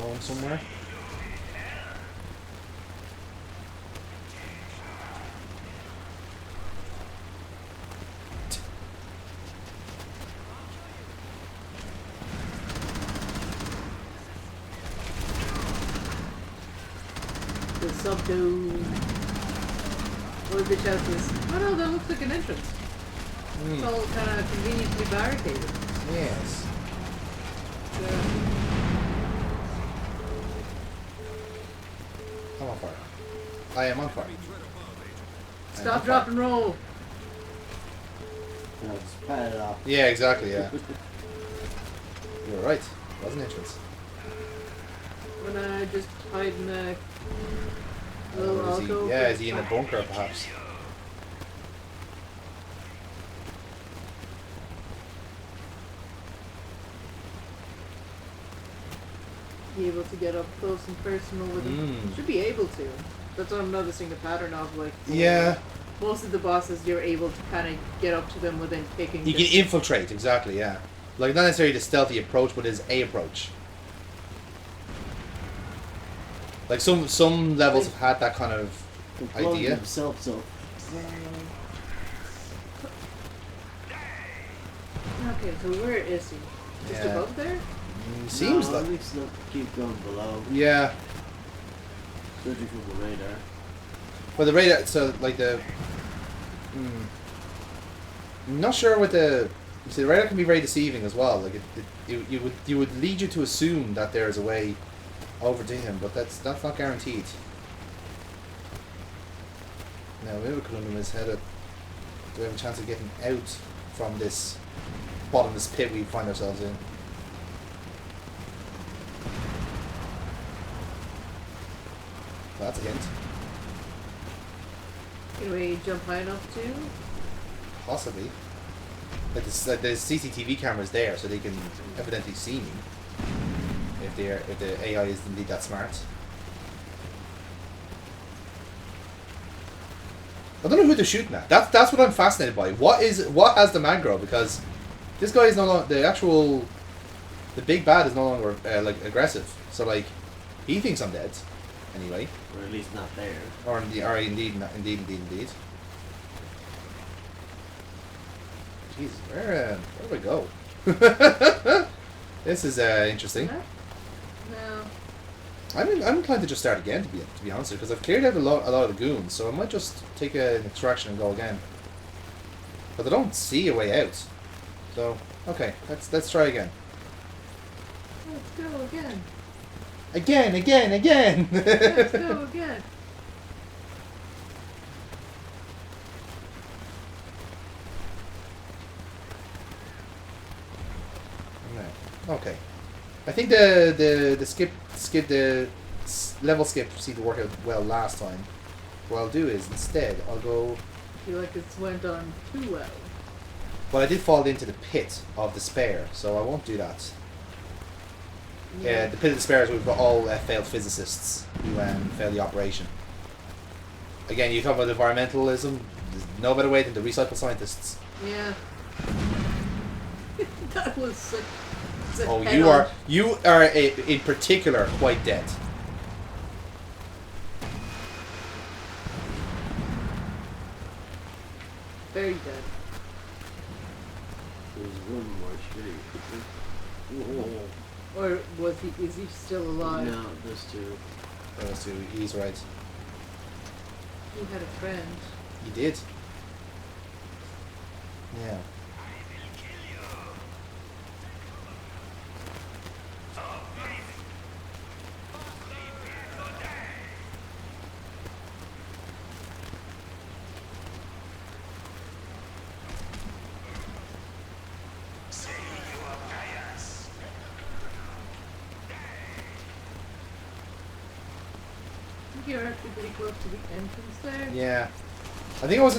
going somewhere. The subdued. What the chest is. Oh no, that looks like an entrance. It's all kind of conveniently barricaded. Yes. I'm on fire. I am on fire. Stop, drop, and roll. No, just pat it off. Yeah, exactly, yeah. You're right. It was an entrance. When I just hide in a little Or is he, alcove. yeah, is he in a bunker perhaps? Be able to get up close and personal with him. Should be able to. That's what I'm noticing the pattern of. Like, Yeah. most of the bosses, you're able to kind of get up to them within kicking. You can infiltrate, exactly, yeah. Like, not necessarily the stealthy approach, but there's a approach. Like, some levels have had that kind of idea. Himself, so. Okay, so where is he? Just Yeah. above there? Seems no, like. at least not keep going below. Yeah. Judging from the radar. But the radar, so, like, the... I'm not sure what the... See, the radar can be very deceiving as well. Like, you would lead you to assume that there is a way over to him, but that's not guaranteed. Now, we have a conundrum is how to... Do we have a chance of getting out from this bottomless pit we find ourselves in? Well, that's a hint. Can we jump high enough too? Possibly. Like the CCTV camera's there, so they can evidently see me. If the AI is indeed that smart. I don't know who they're shooting at. That's what I'm fascinated by. What has the Magro? Because this guy is no longer the big bad is no longer like aggressive. So like he thinks I'm dead. Anyway. Or at least not there. Or indeed. Jesus, where do I go? This is interesting. No. I'm inclined to just start again, to be honest, because I've cleared out a lot of the goons, so I might just take an extraction and go again. But I don't see a way out. So okay, let's try again. Let's go again. Again. Let's go again. Okay. I think the level skip seemed to work out well last time. What I'll do is instead I'll go. I feel like it's went on too well. Well, I did fall into the pit of despair, so I won't do that. Yeah, the pit of despair is where we've got all failed physicists who failed the operation. Again, you talk about environmentalism. There's no better way than to recycle scientists. Yeah. That was such. Oh, you are in particular quite dead. Very dead. There's one more shitty. Or is he still alive? No, there's two. So he's right. He had a friend. He did. Yeah. You're actually pretty close to the entrance there. Yeah. I think I was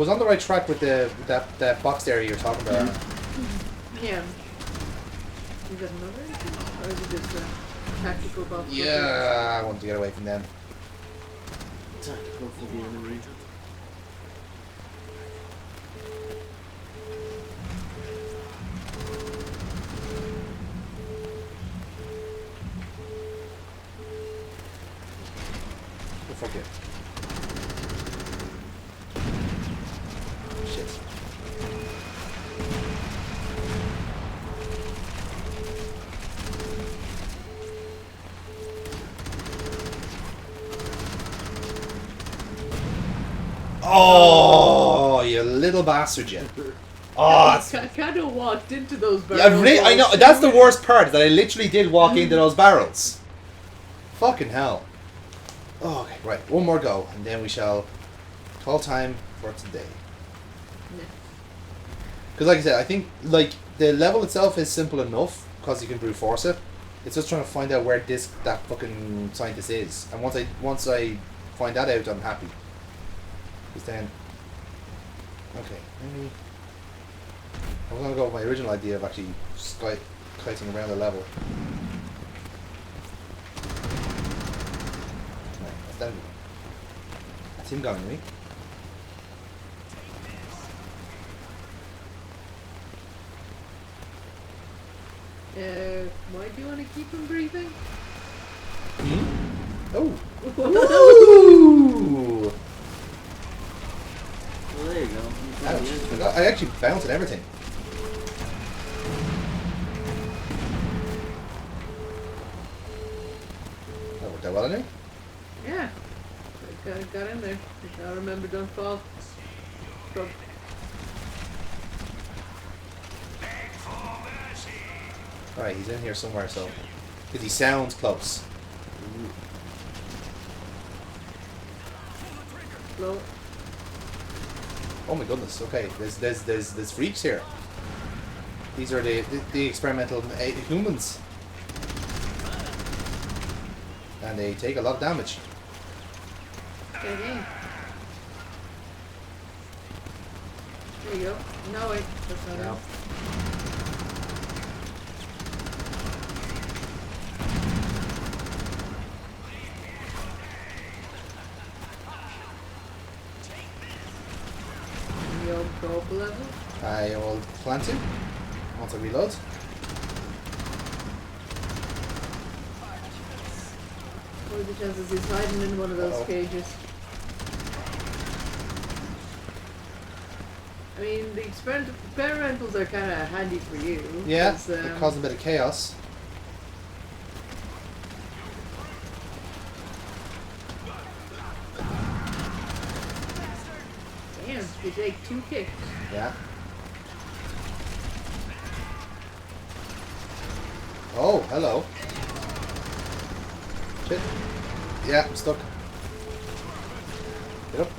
on the right track with that boxed area you're talking about. Yeah. Is that another entrance? Or is it just a tactical box? Yeah, I want to get away from them. Tactical for the enemy. Okay. Shit. Oh, you little bastard, you. Oh, that's, I kind of walked into those barrels. yeah, I know. That's the worst part. Is that I literally did walk into those barrels. Fucking hell. Oh, okay, right. One more go, and then we shall call time for today. Because, like I said, I think like the level itself is simple enough because you can brute force it. It's just trying to find out where that fucking scientist is, and once I find that out, I'm happy. Because then, okay, maybe I was gonna go with my original idea of actually kiting around the level. Right, that's them. That's him going, right? Why do you want to keep him breathing? Oh. Ooh. Well, there you go. Ouch. I actually bounced and everything. That worked out well, didn't it? Yeah. I got in there. I gotta remember, don't fall. Drop. Alright, he's in here somewhere, so. Because he sounds close. Blow. Oh my goodness, okay. There's freaks here. These are the experimental humans. And they take a lot of damage. Get in. There you go. No, wait. That's not No. it. Yo, go up a level. I will plant him once I reload. What are the chances he's hiding in one of those Uh-oh. cages? I mean, the experimentals are kind of handy for you. Yeah, 'cause, it caused a bit of chaos. Damn, you take 2 kicks. Yeah. Oh, hello. Shit. Yeah, I'm stuck. Get up.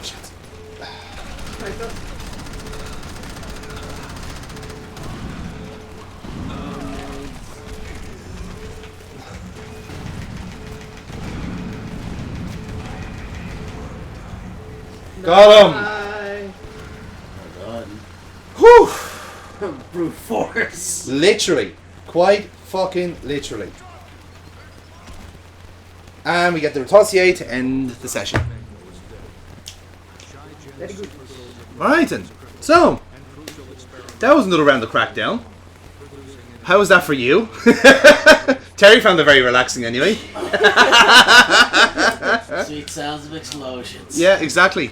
Shit. Right up. Got him! Bye. Oh Whew! god. Brute force. Literally. Quite fucking literally. And we get the Retossier to end the session. Very good. Alright then. So, that was another round of Crackdown. How was that for you? Terry found it very relaxing anyway. Sweet sounds of explosions. Yeah, exactly.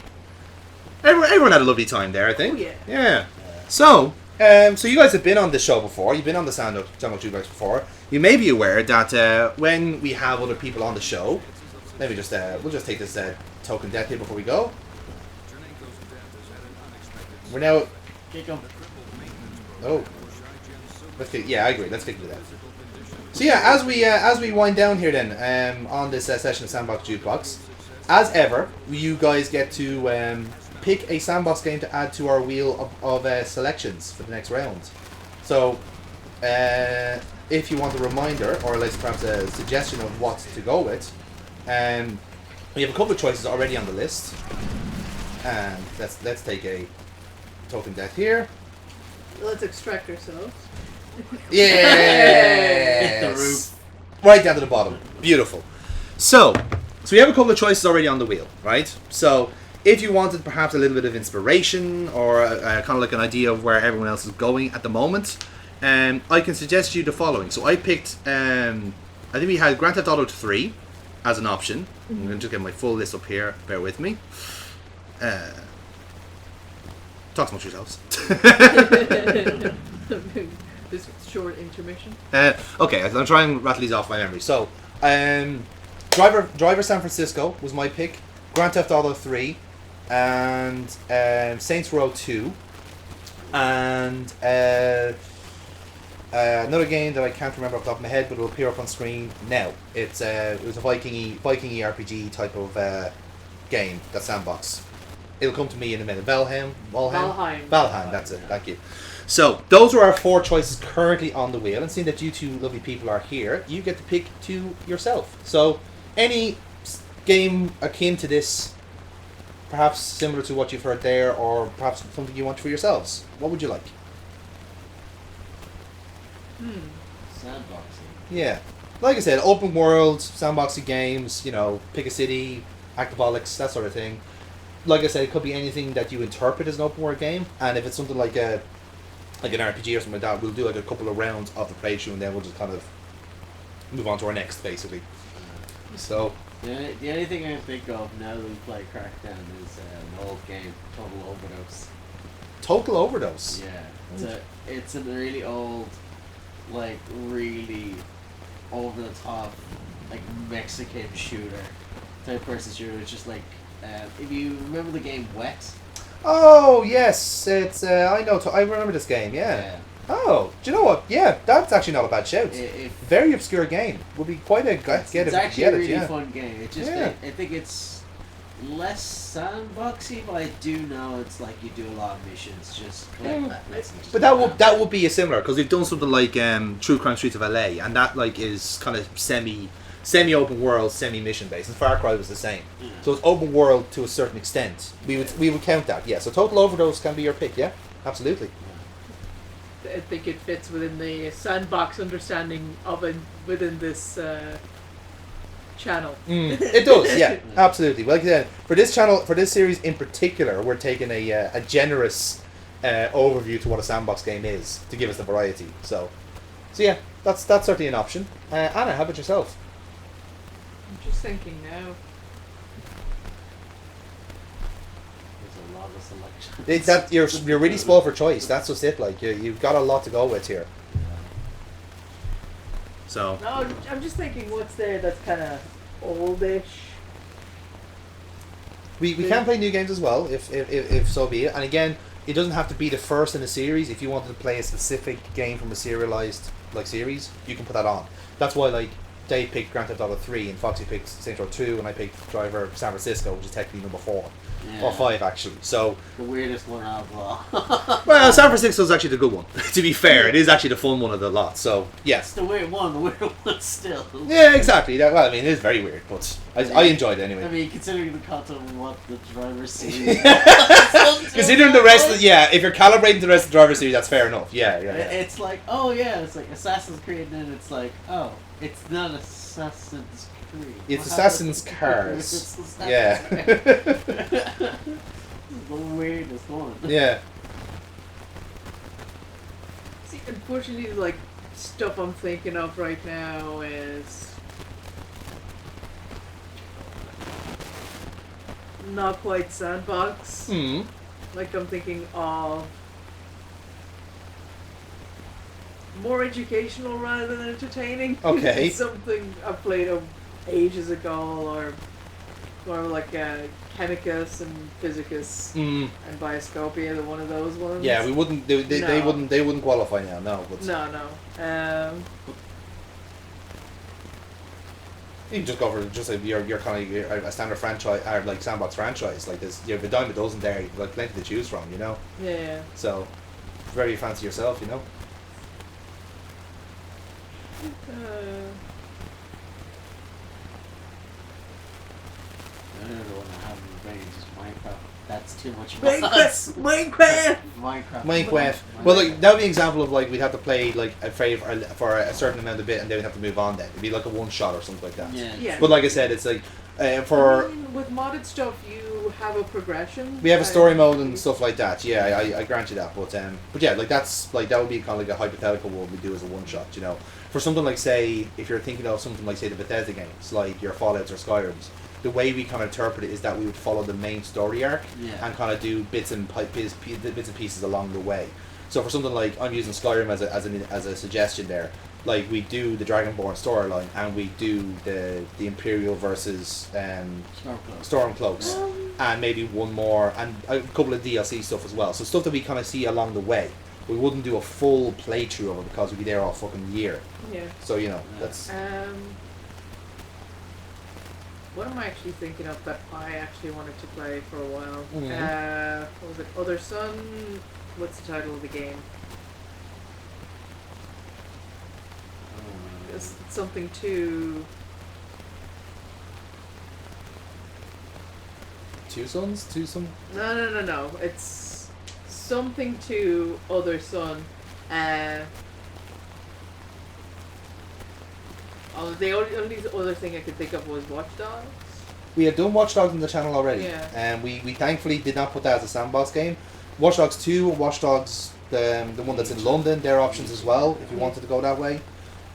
Everyone had a lovely time there, I think. Oh, yeah. Yeah. So, so you guys have been on this show before. You've been on the Sandbox Jukebox before. You may be aware that when we have other people on the show, maybe just we'll just take this token death here before we go. We're now. Kick 'em. Oh. Let's kick, yeah, I agree. Let's kick to that. So yeah, as we wind down here then on this session of Sandbox Jukebox, as ever, you guys get to pick a sandbox game to add to our wheel of selections for the next round. So, if you want a reminder or like perhaps a suggestion of what to go with, we have a couple of choices already on the list. And let's take a token death here. Let's extract ourselves. Yes! Hit the roof. Right down to the bottom. Beautiful. So we have a couple of choices already on the wheel, right? So if you wanted perhaps a little bit of inspiration or kind of like an idea of where everyone else is going at the moment, I can suggest you the following. So I picked, I think we had Grand Theft Auto 3 as an option. I'm going to just get my full list up here. Bear with me. Talk amongst yourselves. This short intermission. Okay, I'll try and rattle these off my memory. So, Driver San Francisco was my pick. Grand Theft Auto 3 and Saints Row 2 and another game that I can't remember off the top of my head, but it will appear up on screen now. It was a Viking RPG type of game. That's Sandbox. It'll come to me in a minute. Valheim. That's it. Thank you. So those are our 4 choices currently on the wheel, and seeing that you two lovely people are here, you get to pick 2 yourself. So any game akin to this, perhaps similar to what you've heard there, or perhaps something you want for yourselves. What would you like? Sandboxing. Yeah. Like I said, open world, sandboxy games, pick a city, Actaholics, that sort of thing. Like I said, it could be anything that you interpret as an open world game, and if it's something like an RPG or something like that, we'll do like a couple of rounds of the playthrough, and then we'll just kind of move on to our next, basically. So The only thing I can think of now that we play Crackdown is an old game, Total Overdose. Total Overdose? Yeah. It's a really old, like, really over the top, like, Mexican shooter type person shooter. It's just like, if you remember the game Wet. Oh yes, it's I remember this game. Yeah. Oh, do you know what? Yeah, that's actually not a bad shout. Very obscure game. Would be quite a get it's actually a really yeah. fun game. It just I think it's less sandboxy, but I do know it's like you do a lot of missions. Just collect metals and But that would be a similar, because they've done something like True Crime Streets of LA, and that like is kind of semi open world, semi mission based. And Far Cry was the same. Yeah. So it's open world to a certain extent. We would count that. Yeah. So Total Overdose can be your pick. Yeah. Absolutely. I think it fits within the sandbox understanding of it within this channel. It does, yeah, absolutely. Well, like I said, for this channel, for this series in particular, we're taking a generous overview to what a sandbox game is to give us the variety. So yeah, that's certainly an option. Anna, how about yourself? I'm just thinking now. There's a lot of selection. You're really spoiled for choice. That's just it. Like you've got a lot to go with here. So. No, I'm just thinking what's there that's kind of oldish. We can play new games as well, if so be it. And again, it doesn't have to be the first in the series. If you wanted to play a specific game from a serialized series, you can put that on. That's why Dave picked Grand Theft Auto 3 and Foxy picked Saints Row 2 and I picked Driver San Francisco, which is technically number 4. Or 5 actually. So the weirdest one out of all. well, San Francisco is actually the good one. To be fair, it is actually the fun one of the lot. So yes, the weird one still. Yeah, exactly. Well, I mean, it is very weird, but I enjoyed it anyway. I mean, considering the content of what the driver sees. Considering the rest of if you're calibrating the rest of the driver series, that's fair enough. Yeah. It's like, oh yeah, it's like Assassin's Creed, and then it's like, oh, it's not Assassin's Creed. It's Assassin's Cars. Yeah. The weirdest one. Yeah. See, unfortunately, stuff I'm thinking of right now is not quite sandbox. Mm. Like I'm thinking of more educational rather than entertaining. Okay. Something I played ages ago, or like Chemicus and Physicus and Bioscopia, the one of those ones. Yeah, we wouldn't. They wouldn't qualify now. No. But No. you can just go for your kind of a standard franchise, or like sandbox franchise. Like there's a dime a dozen there. You've got plenty to choose from. Yeah. So, very fancy yourself. Another one I have in the brain is just Minecraft. That's too much Minecraft. Well, that would be an example of we'd have to play for a certain amount of bit, and then we'd have to move on. Then it'd be like a one shot or something like that. Yeah. Yeah. But like I said, it's like for. I mean, with modded stuff, you do have a progression. We have a story mode and stuff like that. Yeah, I grant you that. But yeah, like that's like that would be kind of like a hypothetical what we do as a one shot. You know, for something like say if you're thinking of something like say the Bethesda games, like your Fallout's or Skyrim's, the way we kind of interpret it is that we would follow the main story arc and kind of do bits and pieces along the way. So for something like I'm using Skyrim as a suggestion there. Like we do the Dragonborn storyline and we do the Imperial versus Stormcloaks and maybe one more and a couple of DLC stuff as well. So stuff that we kind of see along the way. We wouldn't do a full playthrough of it because we'd be there all fucking year. Yeah. So you know that's. What am I actually thinking of that I actually wanted to play for a while? Mm-hmm. What was it? Other Sun? What's the title of the game? It's something to... Two Suns? No. It's something to Other Sun. The only other thing I could think of was Watch Dogs. We have done Watch Dogs on the channel already. Yeah. And we thankfully did not put that as a Sandbox game. Watch Dogs 2 and Watch Dogs, the one that's in London, they're options as well, if you wanted to go that way.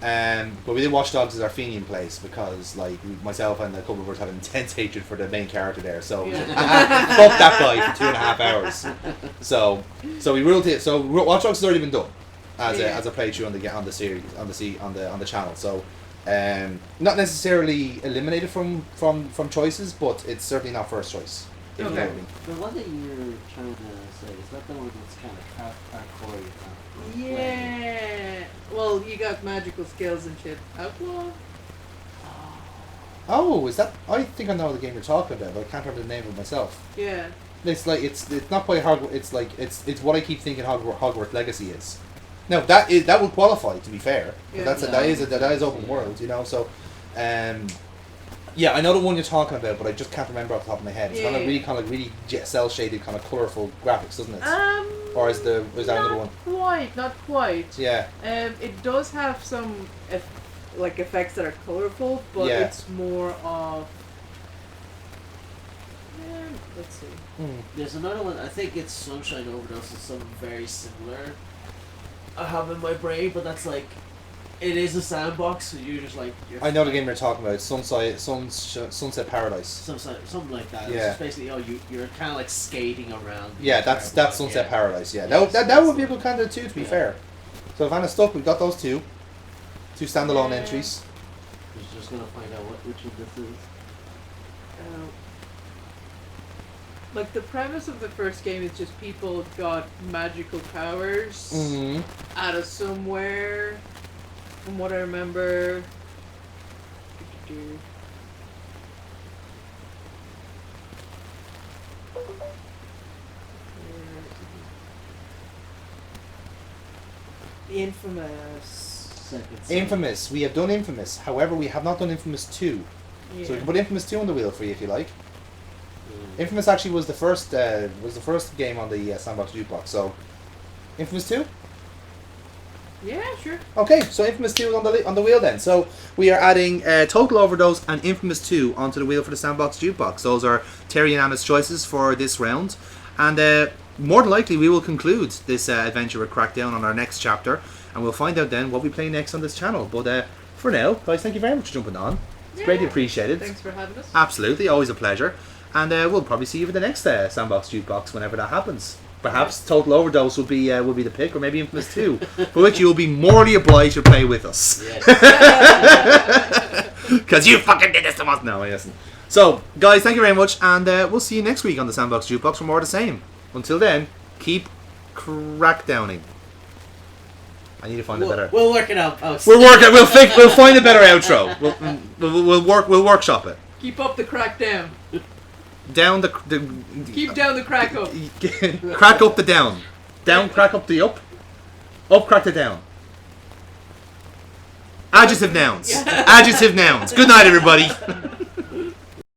But we did Watch Dogs as our Fenian place because, like, myself and a couple of us had intense hatred for the main character there. So, fuck that guy for 2.5 hours. So we ruled it. So Watch Dogs has already been done as a playthrough on the series on the channel. So, not necessarily eliminated from choices, but it's certainly not first choice. The one that you're trying to say is that the one that's kind of hardcore. Yeah. Well, you got magical skills and shit. Outlaw? Oh, is that? I think I know the game you're talking about, but I can't remember the name of it myself. Yeah. It's like it's not quite Hogwarts. It's like it's what I keep thinking Hogwarts Legacy is. No, that would qualify, to be fair. Yeah. That is open world, you know. So, yeah, I know the one you're talking about, but I just can't remember off the top of my head. It's kind of really cell shaded, kind of colourful graphics, doesn't it? Or is that another one? Not quite. Yeah. It does have some effects that are colourful, but it's more of. Let's see. There's another one. I think it's Sunshine Overdose. It's something very similar. I have in my brain, but that's like. It is a sandbox, so you're just like... I know the game you're talking about. Sunset Paradise. Something like that. Yeah. It's just basically, you're kind of like skating around. Yeah, that's Sunset Paradise, yeah. That would be a good candidate too, to be fair. So if I'm stuck, we've got those two standalone entries. We're just going to find out which one this is. Like, the premise of the first game is just people got magical powers out of somewhere... From what I remember, Infamous. We have done Infamous. However, we have not done Infamous 2. Yeah. So we can put Infamous 2 on the wheel for you if you like. Infamous actually was the first game on the Sandbox Jukebox. So, Infamous 2. Yeah, sure. Okay, so Infamous 2 is on the wheel then. So we are adding Total Overdose and Infamous 2 onto the wheel for the Sandbox Jukebox. Those are Terry and Anna's choices for this round. And more than likely we will conclude this adventure with Crackdown on our next chapter. And we'll find out then what we play next on this channel. But for now, guys, thank you very much for jumping on. It's greatly appreciated. Thanks for having us. Absolutely, always a pleasure. And we'll probably see you for the next Sandbox Jukebox whenever that happens. Perhaps Total Overdose will be the pick, or maybe Infamous 2, for which you will be morally obliged to play with us. Because you fucking did this to us. No, I isn't. So, guys, thank you very much, and we'll see you next week on the Sandbox Jukebox for more of the same. Until then, keep crackdowning. I need to find a better. We'll work it out. We'll find a better outro. We'll workshop it. Keep up the crackdown. Down the Keep down the crack up. Crack up the down. Down, crack up the up. Up, crack the down. Adjective nouns. Adjective nouns. Good night, everybody.